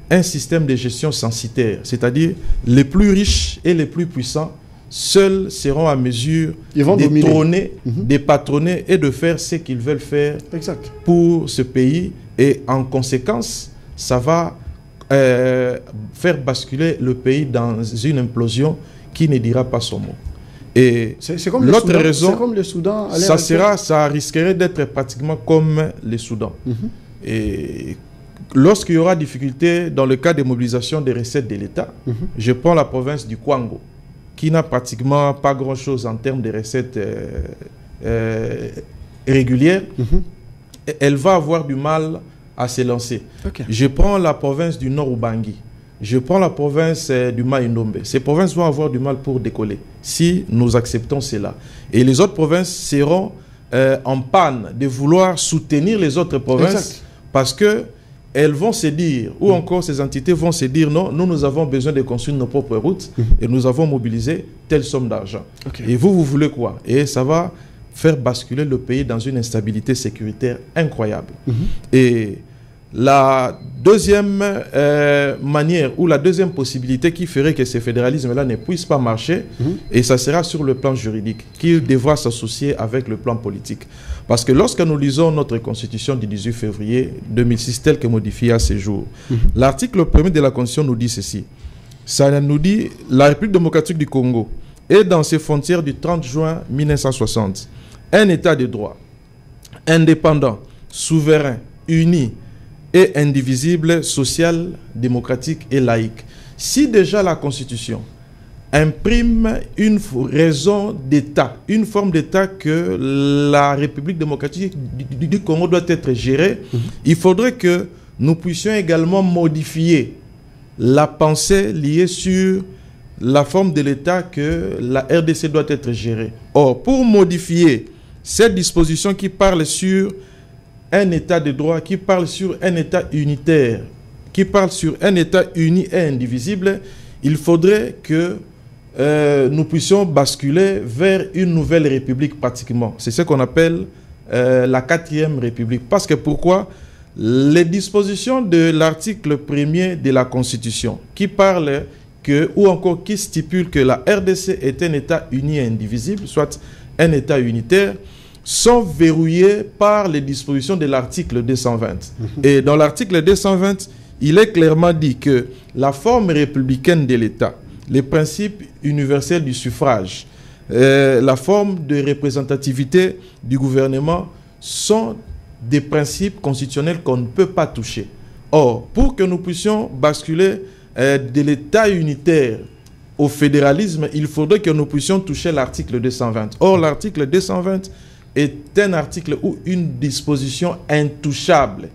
un système de gestion censitaire. C'est-à-dire, les plus riches et les plus puissants, seuls seront à mesure de trôner, de patronner et de faire ce qu'ils veulent faire pour ce pays. Et en conséquence, ça va faire basculer le pays dans une implosion qui ne dira pas son mot. Et l'autre raison, comme le Soudan, ça risquerait d'être pratiquement comme le Soudan. Et lorsqu'il y aura difficulté dans le cas de mobilisation des recettes de l'État, je prends la province du Kwango, qui n'a pratiquement pas grand-chose en termes de recettes régulières, elle va avoir du mal à se lancer. Je prends la province du Nord Ubangi, je prends la province du Mai-Ndombe. Ces provinces vont avoir du mal pour décoller si nous acceptons cela. Et les autres provinces seront en panne de vouloir soutenir les autres provinces parce que elles vont se dire, ou encore ces entités vont se dire, non, nous avons besoin de construire nos propres routes et nous avons mobilisé telle somme d'argent. Et vous voulez quoi? Et ça va faire basculer le pays dans une instabilité sécuritaire incroyable. Et la deuxième manière ou la deuxième possibilité qui ferait que ce fédéralisme-là ne puisse pas marcher, et ça sera sur le plan juridique, qui devra s'associer avec le plan politique. Parce que lorsque nous lisons notre constitution du 18 février 2006, telle que modifiée à ce jour, l'article 1er de la constitution nous dit ceci. Ça nous dit « La République démocratique du Congo est dans ses frontières du 30 juin 1960 un État de droit, indépendant, souverain, uni et indivisible, social, démocratique et laïque. » Si déjà la Constitution imprime une raison d'État, une forme d'État que la République démocratique du Congo doit être gérée, il faudrait que nous puissions également modifier la pensée liée sur la forme de l'État que la RDC doit être gérée. Or, pour modifier cette disposition qui parle sur un État de droit, qui parle sur un État unitaire, qui parle sur un État uni et indivisible, il faudrait que nous puissions basculer vers une nouvelle république pratiquement. C'est ce qu'on appelle la 4e république. Parce que pourquoi? Les dispositions de l'article 1er de la Constitution qui parle que, ou encore qui stipule que la RDC est un État uni et indivisible, soit un État unitaire, sont verrouillées par les dispositions de l'article 220. Et dans l'article 220, il est clairement dit que la forme républicaine de l'État, les principes universels du suffrage, la forme de représentativité du gouvernement sont des principes constitutionnels qu'on ne peut pas toucher. Or, pour que nous puissions basculer de l'État unitaire au fédéralisme, il faudrait que nous puissions toucher l'article 220. Or, l'article 220 est un article ou une disposition intouchable.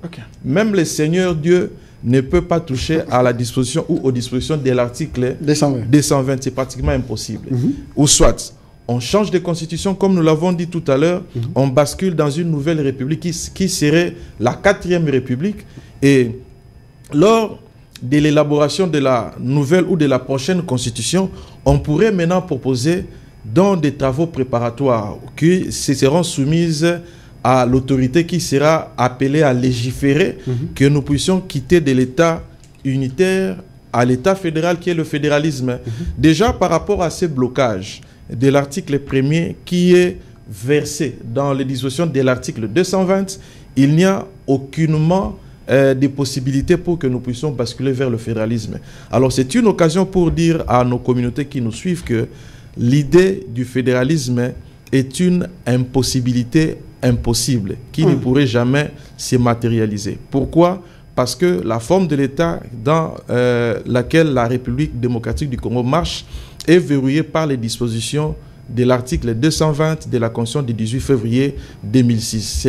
Même le Seigneur Dieu ne peut pas toucher à la disposition ou aux dispositions de l'article 220. C'est pratiquement impossible. Ou soit, on change de constitution, comme nous l'avons dit tout à l'heure, on bascule dans une nouvelle république qui serait la 4e république. Et lors de l'élaboration de la nouvelle ou de la prochaine constitution, on pourrait maintenant proposer dans des travaux préparatoires qui seront soumises à l'autorité qui sera appelée à légiférer, que nous puissions quitter de l'État unitaire à l'État fédéral qui est le fédéralisme. Déjà par rapport à ces blocages de l'article 1er qui est versé dans les dispositions de l'article 220, il n'y a aucunement des possibilités pour que nous puissions basculer vers le fédéralisme. Alors c'est une occasion pour dire à nos communautés qui nous suivent que l'idée du fédéralisme est une impossibilité impossible qui ne pourrait jamais se matérialiser. Pourquoi? Parce que la forme de l'État dans laquelle la République démocratique du Congo marche est verrouillée par les dispositions de l'article 220 de la Constitution du 18 février 2006.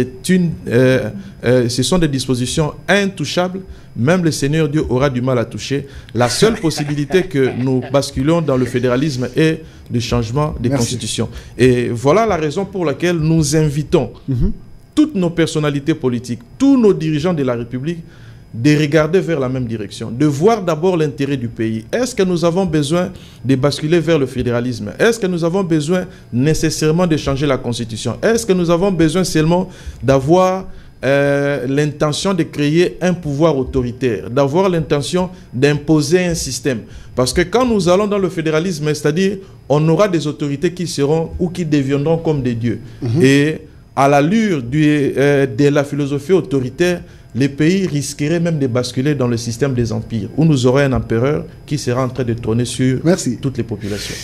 Ce sont des dispositions intouchables. Même le Seigneur Dieu aura du mal à toucher. La seule possibilité que nous basculions dans le fédéralisme est le changement des constitutions. Et voilà la raison pour laquelle nous invitons toutes nos personnalités politiques, tous nos dirigeants de la République, de regarder vers la même direction, de voir d'abord l'intérêt du pays. Est-ce que nous avons besoin de basculer vers le fédéralisme? Est-ce que nous avons besoin nécessairement de changer la Constitution? Est-ce que nous avons besoin seulement d'avoir l'intention de créer un pouvoir autoritaire, d'avoir l'intention d'imposer un système? Parce que quand nous allons dans le fédéralisme, c'est-à-dire on aura des autorités qui seront ou qui deviendront comme des dieux. Et à l'allure de la philosophie autoritaire, les pays risqueraient même de basculer dans le système des empires, où nous aurons un empereur qui sera en train de trôner sur toutes les populations.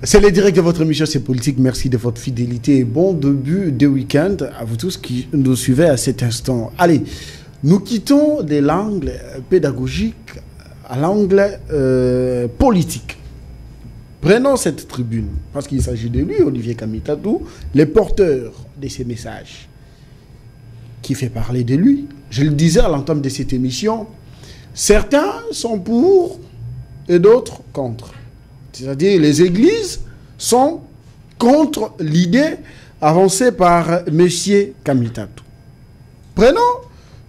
C'est le direct de votre émission, c'est politique. Merci de votre fidélité et bon début de week-end à vous tous qui nous suivez à cet instant. Allez, nous quittons de l'angle pédagogique à l'angle politique. Prenons cette tribune, parce qu'il s'agit de lui, Olivier Kamitadou, le porteur de ces messages, qui fait parler de lui. Je le disais à l'entame de cette émission, certains sont pour et d'autres contre. C'est-à-dire les églises sont contre l'idée avancée par M. Kamitadou. Prenons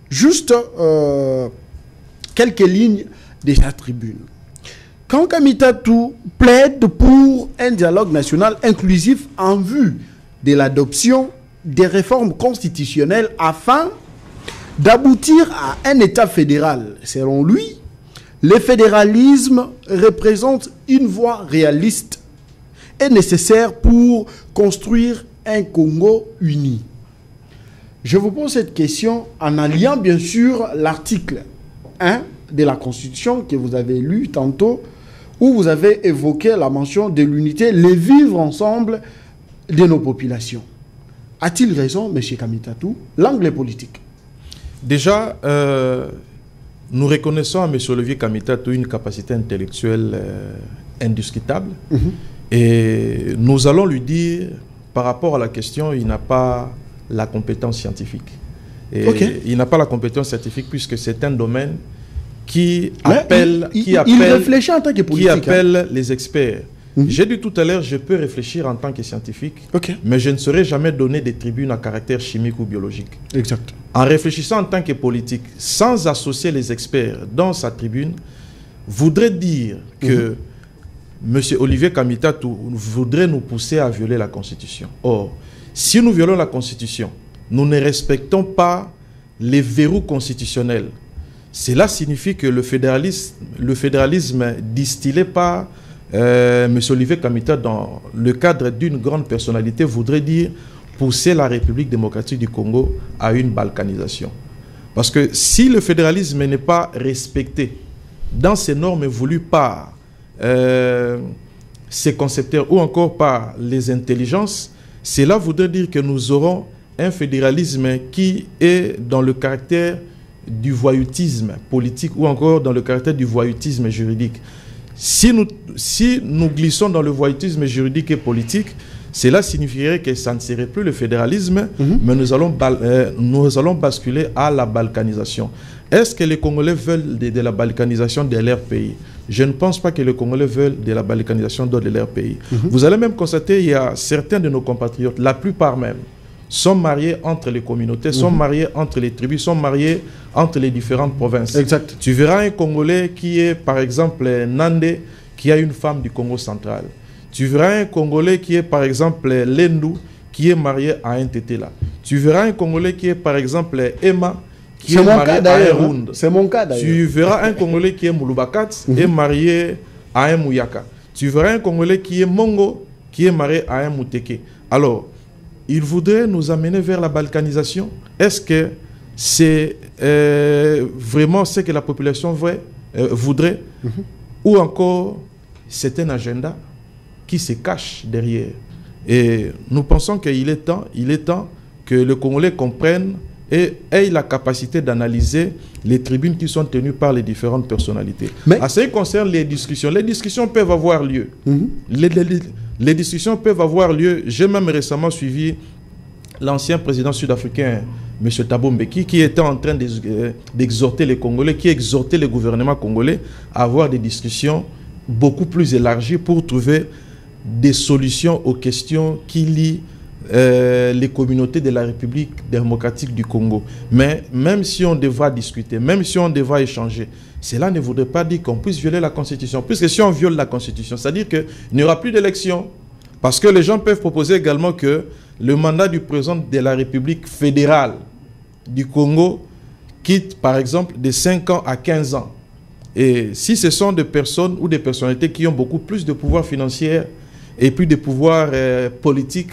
juste quelques lignes de sa tribune. Quand Kamitadou plaide pour un dialogue national inclusif en vue de l'adoption des réformes constitutionnelles afin d'aboutir à un État fédéral. Selon lui, le fédéralisme représente une voie réaliste et nécessaire pour construire un Congo uni. Je vous pose cette question en alliant bien sûr l'article 1 de la Constitution que vous avez lu tantôt, où vous avez évoqué la mention de l'unité, le vivre ensemble de nos populations. A-t-il raison, M. Kamitatou? L'angle est politique. Déjà, nous reconnaissons à M. Olivier Kamitatou une capacité intellectuelle indiscutable. Et nous allons lui dire, par rapport à la question, il n'a pas la compétence scientifique. Et il n'a pas la compétence scientifique puisque c'est un domaine qui appelle, il réfléchit en tant que politique, qui appelle les experts. J'ai dit tout à l'heure, je peux réfléchir en tant que scientifique, mais je ne saurais jamais donner des tribunes à caractère chimique ou biologique. Exact. En réfléchissant en tant que politique, sans associer les experts dans sa tribune, voudrait dire que M. Olivier Kamitatou voudrait nous pousser à violer la Constitution. Or, si nous violons la Constitution, nous ne respectons pas les verrous constitutionnels. Cela signifie que le fédéralisme distillé par M. Olivier Kamitatou dans le cadre d'une grande personnalité voudrait dire pousser la République démocratique du Congo à une balkanisation. Parce que si le fédéralisme n'est pas respecté dans ses normes voulues par ses concepteurs ou encore par les intelligences, cela voudrait dire que nous aurons un fédéralisme qui est dans le caractère du voyoutisme politique ou encore dans le caractère du voyoutisme juridique. Si nous glissons dans le voyoutisme juridique et politique, cela signifierait que ça ne serait plus le fédéralisme, mais nous allons basculer à la balkanisation. Est-ce que les Congolais veulent de la balkanisation de leur pays? Je ne pense pas que les Congolais veulent de la balkanisation de leur pays. Vous allez même constater qu'il y a certains de nos compatriotes, la plupart même, sont mariés entre les communautés, sont mariés entre les tribus, sont mariés entre les différentes provinces. Exact. Tu verras un Congolais qui est, par exemple, Nandé, qui a une femme du Congo central. Tu verras un Congolais qui est, par exemple, Lendou, qui est marié à un Tétéla. Tu verras un Congolais qui est, par exemple, Emma, qui est marié à un Rund. C'est mon cas d'ailleurs. Tu verras un Congolais qui est Moulubakat, est marié à un Mouyaka. Tu verras un Congolais qui est Mongo, qui est marié à un Mouteke. Alors, il voudrait nous amener vers la balkanisation. Est-ce que c'est vraiment ce que la population voudrait ou encore c'est un agenda qui se cache derrière? Et nous pensons qu'il est temps que les Congolais comprennent et aient la capacité d'analyser les tribunes qui sont tenues par les différentes personnalités. Mais en ce qui concerne les discussions peuvent avoir lieu. Les discussions peuvent avoir lieu. J'ai même récemment suivi l'ancien président sud-africain, M. Thabo Mbeki, qui était en train d'exhorter les Congolais, qui exhortait le gouvernement congolais à avoir des discussions beaucoup plus élargies pour trouver des solutions aux questions qui lient les communautés de la République démocratique du Congo. Mais même si on devra discuter, même si on devra échanger, cela ne voudrait pas dire qu'on puisse violer la Constitution. Puisque si on viole la Constitution, c'est-à-dire qu'il n'y aura plus d'élection. Parce que les gens peuvent proposer également que le mandat du président de la République fédérale du Congo quitte par exemple de 5 ans à 15 ans. Et si ce sont des personnes ou des personnalités qui ont beaucoup plus de pouvoir financier et plus de pouvoir politique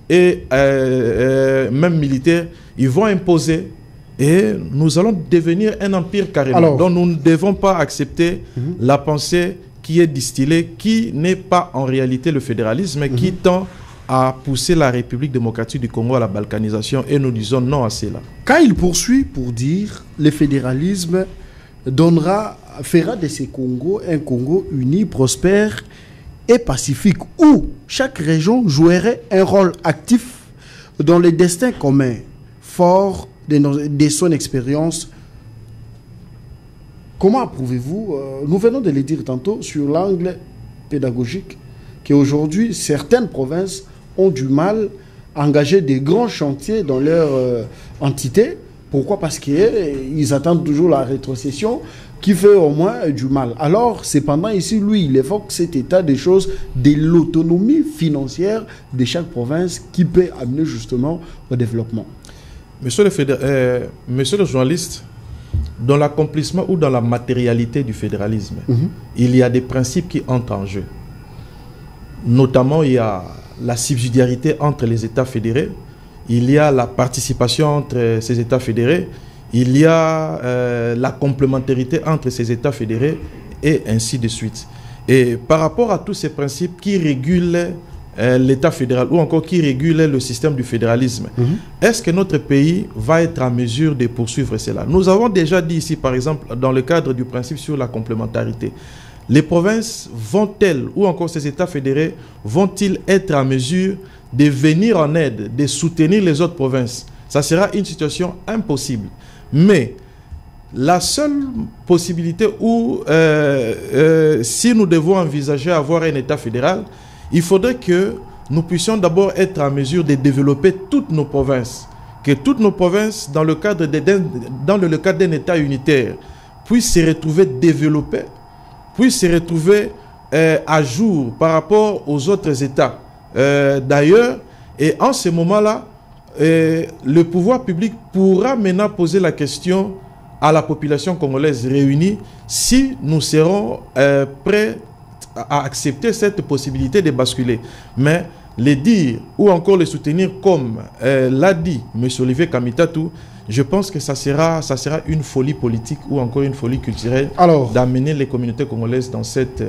et même militaire, ils vont imposer et nous allons devenir un empire carrément. Alors, donc nous ne devons pas accepter la pensée qui est distillée, qui n'est pas en réalité le fédéralisme, mais qui tend à pousser la République démocratique du Congo à la balkanisation, et nous disons non à cela. Quand il poursuit pour dire le fédéralisme fera de ce Congo un Congo uni, prospère et pacifique, où chaque région jouerait un rôle actif dans le destin commun, fort de son expérience. Comment approuvez-vous, nous venons de le dire tantôt, sur l'angle pédagogique, qu'aujourd'hui, certaines provinces ont du mal à engager des grands chantiers dans leur entité Pourquoi? Parce qu'ils attendent toujours la rétrocession qui fait au moins du mal. Alors, cependant, ici, lui, il évoque cet état des choses de l'autonomie financière de chaque province qui peut amener justement au développement. Monsieur le journaliste, dans l'accomplissement ou dans la matérialité du fédéralisme, il y a des principes qui entrent en jeu. Notamment, il y a la subsidiarité entre les États fédérés, il y a la participation entre ces États fédérés, il y a la complémentarité entre ces États fédérés et ainsi de suite. Et par rapport à tous ces principes qui régulent l'État fédéral ou encore qui régulent le système du fédéralisme, est-ce que notre pays va être en mesure de poursuivre cela? Nous avons déjà dit ici, par exemple, dans le cadre du principe sur la complémentarité, les provinces vont-elles, ou encore ces États fédérés, vont-ils être en mesure de venir en aide, de soutenir les autres provinces? Ça sera une situation impossible. Mais la seule possibilité où, si nous devons envisager avoir un État fédéral, il faudrait que nous puissions d'abord être en mesure de développer toutes nos provinces. Que toutes nos provinces, dans le cadre d'un État unitaire, puissent se retrouver développées, puissent se retrouver à jour par rapport aux autres États. D'ailleurs, et en ce moment-là, le pouvoir public pourra maintenant poser la question à la population congolaise réunie si nous serons prêts à accepter cette possibilité de basculer. Mais les dire ou encore les soutenir comme l'a dit M. Olivier Kamitatou, je pense que ça sera une folie politique ou encore une folie culturelle d'amener les communautés congolaises dans cette...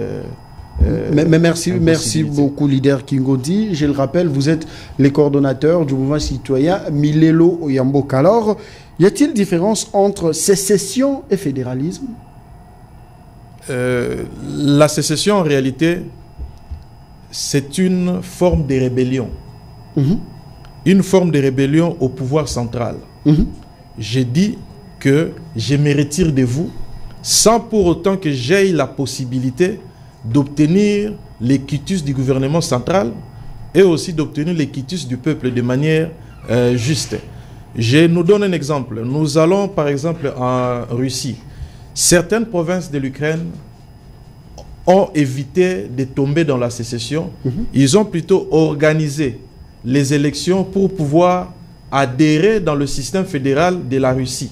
mais merci beaucoup, leader Kingodi. Je le rappelle, vous êtes les coordonnateurs du mouvement citoyen Milelo Oyamboka. Alors, y a-t-il différence entre sécession et fédéralisme? La sécession, en réalité, c'est une forme de rébellion. Une forme de rébellion au pouvoir central. Je dis que je me retire de vous sans pour autant que j'aie la possibilité d'obtenir les quitus du gouvernement central et aussi d'obtenir les quitus du peuple de manière juste. Je nous donne un exemple. Nous allons par exemple en Russie. Certaines provinces de l'Ukraine ont évité de tomber dans la sécession. Ils ont plutôt organisé les élections pour pouvoir adhérer dans le système fédéral de la Russie.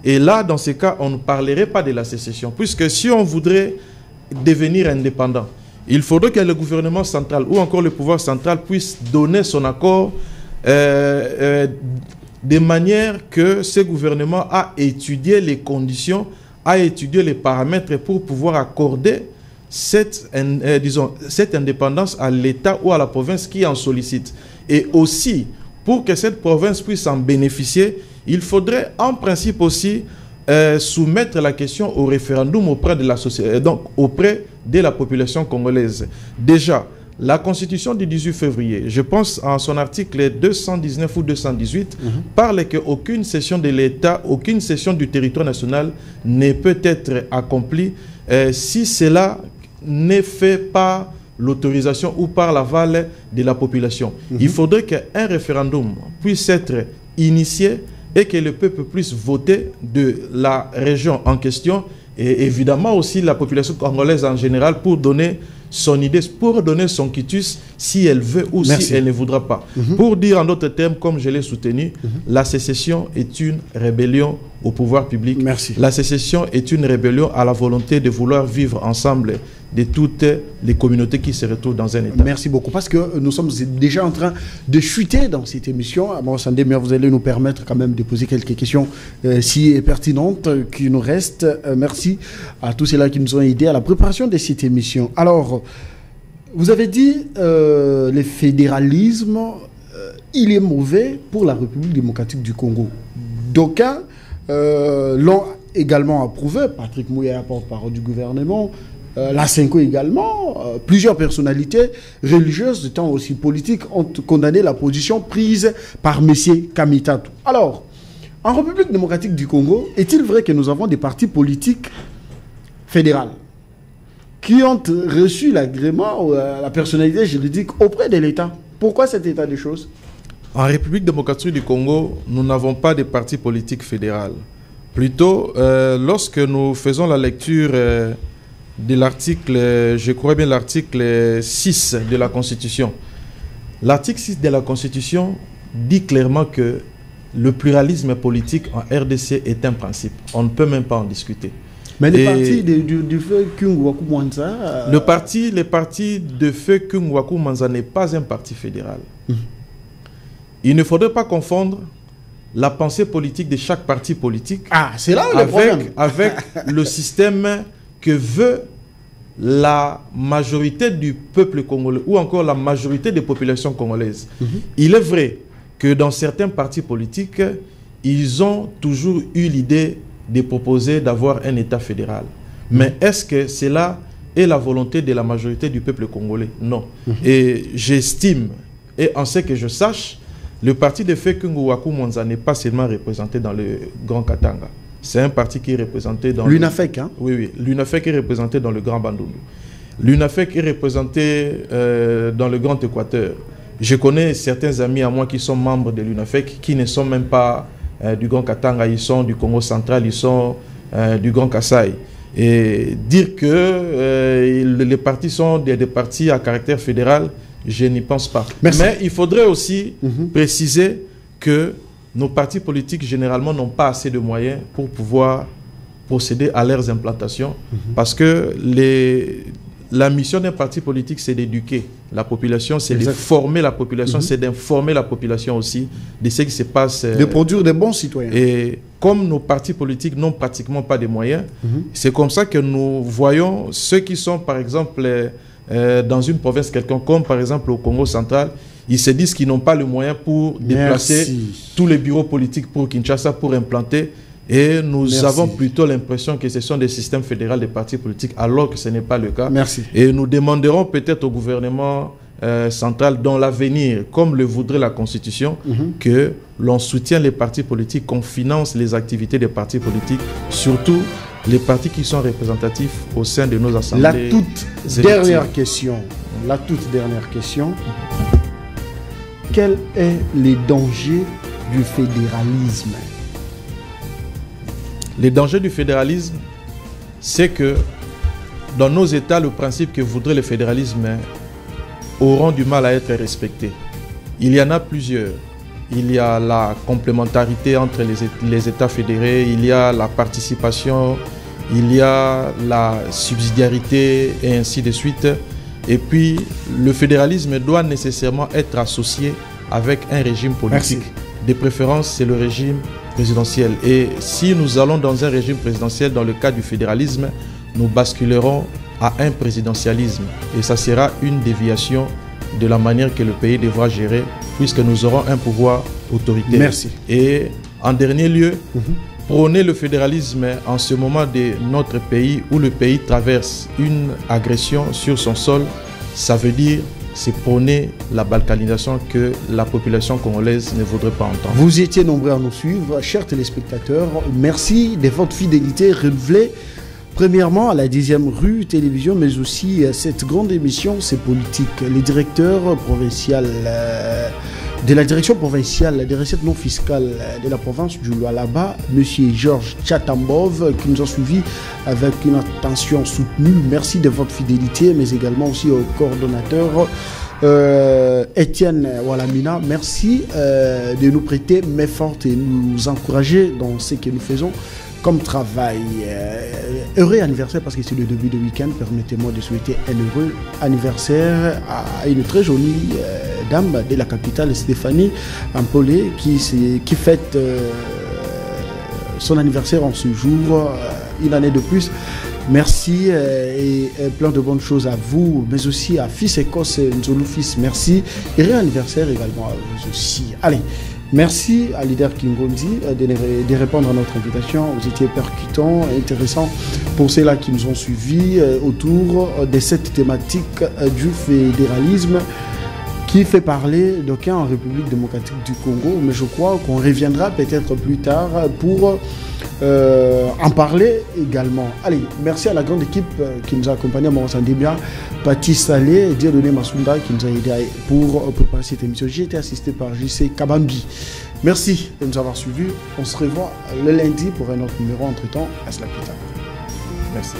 Et là, dans ce cas, on ne parlerait pas de la sécession, puisque si on voudrait devenir indépendant, il faudrait que le gouvernement central ou encore le pouvoir central puisse donner son accord de manière que ce gouvernement a étudié les conditions, a étudié les paramètres pour pouvoir accorder cette indépendance à l'État ou à la province qui en sollicite. Et aussi, pour que cette province puisse en bénéficier, il faudrait en principe aussi soumettre la question au référendum auprès de la société, donc auprès de la population congolaise. Déjà, la Constitution du 18 février, je pense en son article 219 ou 218, parle qu'aucune cession de l'État, aucune cession du territoire national ne peut être accomplie si cela n'est fait par l'autorisation ou par l'aval de la population. Il faudrait qu'un référendum puisse être initié et que le peuple puisse voter de la région en question et évidemment aussi la population congolaise en général pour donner son idée, pour donner son quitus si elle veut ou si elle ne voudra pas. Pour dire en d'autres termes, comme je l'ai soutenu, la sécession est une rébellion au pouvoir public. La sécession est une rébellion à la volonté de vouloir vivre ensemble de toutes les communautés qui se retrouvent dans un État. Merci beaucoup, parce que nous sommes déjà en train de chuter dans cette émission. À mon sens, vous allez nous permettre quand même de poser quelques questions si pertinentes qui nous restent. Merci à tous ceux-là qui nous ont aidés à la préparation de cette émission. Alors, vous avez dit le fédéralisme, il est mauvais pour la République démocratique du Congo. D'aucuns l'ont également approuvé. Patrick Mouya, porte-parole du gouvernement, la Cinco également, plusieurs personnalités religieuses, de temps aussi politiques, ont condamné la position prise par M. Kamitatou. Alors, en République démocratique du Congo, est-il vrai que nous avons des partis politiques fédéraux qui ont reçu l'agrément ou la personnalité juridique auprès de l'État? Pourquoi cet état de choses? En République démocratique du Congo, nous n'avons pas de parti politique fédéral. Plutôt, lorsque nous faisons la lecture de l'article, je crois bien l'article 6 de la Constitution. L'article 6 de la Constitution dit clairement que le pluralisme politique en RDC est un principe. On ne peut même pas en discuter. Mais le parti du feu Kungwaku Mwanza... Le parti de feu Kungwaku Mwanza n'est pas un parti fédéral. Il ne faudrait pas confondre la pensée politique de chaque parti politique c'est là le problème. Avec le système que veut la majorité du peuple congolais ou encore la majorité des populations congolaises. Il est vrai que dans certains partis politiques, ils ont toujours eu l'idée de proposer d'avoir un État fédéral. Mais est-ce que cela est la volonté de la majorité du peuple congolais? Non. Et j'estime, et en ce que je sache, le parti de feu Kungwaku Mwanza n'est pas seulement représenté dans le Grand Katanga. C'est un parti qui est représenté dans... L'UNAFEC, hein? Oui. L'UNAFEC est représenté dans le Grand Bandundu. L'UNAFEC est représenté dans le Grand Équateur. Je connais certains amis à moi qui sont membres de l'UNAFEC, qui ne sont même pas du Grand Katanga, ils sont du Congo central, ils sont du Grand Kasaï. Et dire que les partis sont des partis à caractère fédéral, je n'y pense pas. Merci. Mais il faudrait aussi préciser que nos partis politiques, généralement, n'ont pas assez de moyens pour pouvoir procéder à leurs implantations. Parce que la mission d'un parti politique, c'est d'éduquer la population, c'est de former la population, c'est d'informer la population aussi de ce qui se passe. De produire des bons citoyens. Et comme nos partis politiques n'ont pratiquement pas de moyens, c'est comme ça que nous voyons ceux qui sont, par exemple, dans une province quelconque, comme par exemple au Congo central, ils se disent qu'ils n'ont pas le moyen pour déplacer tous les bureaux politiques pour Kinshasa, pour implanter. Et nous avons plutôt l'impression que ce sont des systèmes fédéraux des partis politiques, alors que ce n'est pas le cas. Et nous demanderons peut-être au gouvernement central, dans l'avenir, comme le voudrait la Constitution, que l'on soutienne les partis politiques, qu'on finance les activités des partis politiques, surtout les partis qui sont représentatifs au sein de nos assemblées. La toute dernière question. Quel est le danger du fédéralisme? Les dangers du fédéralisme, c'est que dans nos États, le principe que voudrait le fédéralisme auront du mal à être respectés. Il y en a plusieurs. Il y a la complémentarité entre les États fédérés, il y a la participation, il y a la subsidiarité et ainsi de suite. Et puis, le fédéralisme doit nécessairement être associé avec un régime politique. De préférence, c'est le régime présidentiel. Et si nous allons dans un régime présidentiel, dans le cas du fédéralisme, nous basculerons à un présidentialisme. Et ça sera une déviation de la manière que le pays devra gérer, puisque nous aurons un pouvoir autoritaire. Merci. Et en dernier lieu, prôner le fédéralisme en ce moment de notre pays, où le pays traverse une agression sur son sol, ça veut dire c'est prôner la balkanisation que la population congolaise ne voudrait pas entendre. Vous étiez nombreux à nous suivre, chers téléspectateurs. Merci de votre fidélité renouvelée. Premièrement, à la 10e rue télévision, mais aussi à cette grande émission, c'est politique. Le directeur provincial de la direction provinciale des recettes non fiscales de la province du Lualaba, M. Georges Tchatambov, qui nous a suivis avec une attention soutenue. Merci de votre fidélité, mais également aussi au coordonnateur Étienne Walamina. Merci de nous prêter main forte et nous encourager dans ce que nous faisons comme travail. Heureux anniversaire, parce que c'est le début de week-end. Permettez-moi de souhaiter un heureux anniversaire à une très jolie dame de la capitale, Stéphanie Ampolé, qui fête son anniversaire en ce jour, une année de plus. Merci et plein de bonnes choses à vous, mais aussi à Fils Écosse Nzolu Fils. Merci. Heureux anniversaire également à vous aussi. Allez. Merci à Leader Kingondi de répondre à notre invitation. Vous étiez percutant, intéressant pour ceux-là qui nous ont suivis autour de cette thématique du fédéralisme. qui fait parler d'aucuns en République démocratique du Congo, mais je crois qu'on reviendra peut-être plus tard pour en parler également. Allez, merci à la grande équipe qui nous a accompagnés à Morosandébia, Pati Salé et Dieudonné Massounda qui nous a aidé pour préparer cette émission. J'ai été assisté par JC Kabambi. Merci de nous avoir suivis. On se revoit le lundi pour un autre numéro. Entre-temps, à cela plus tard. Merci.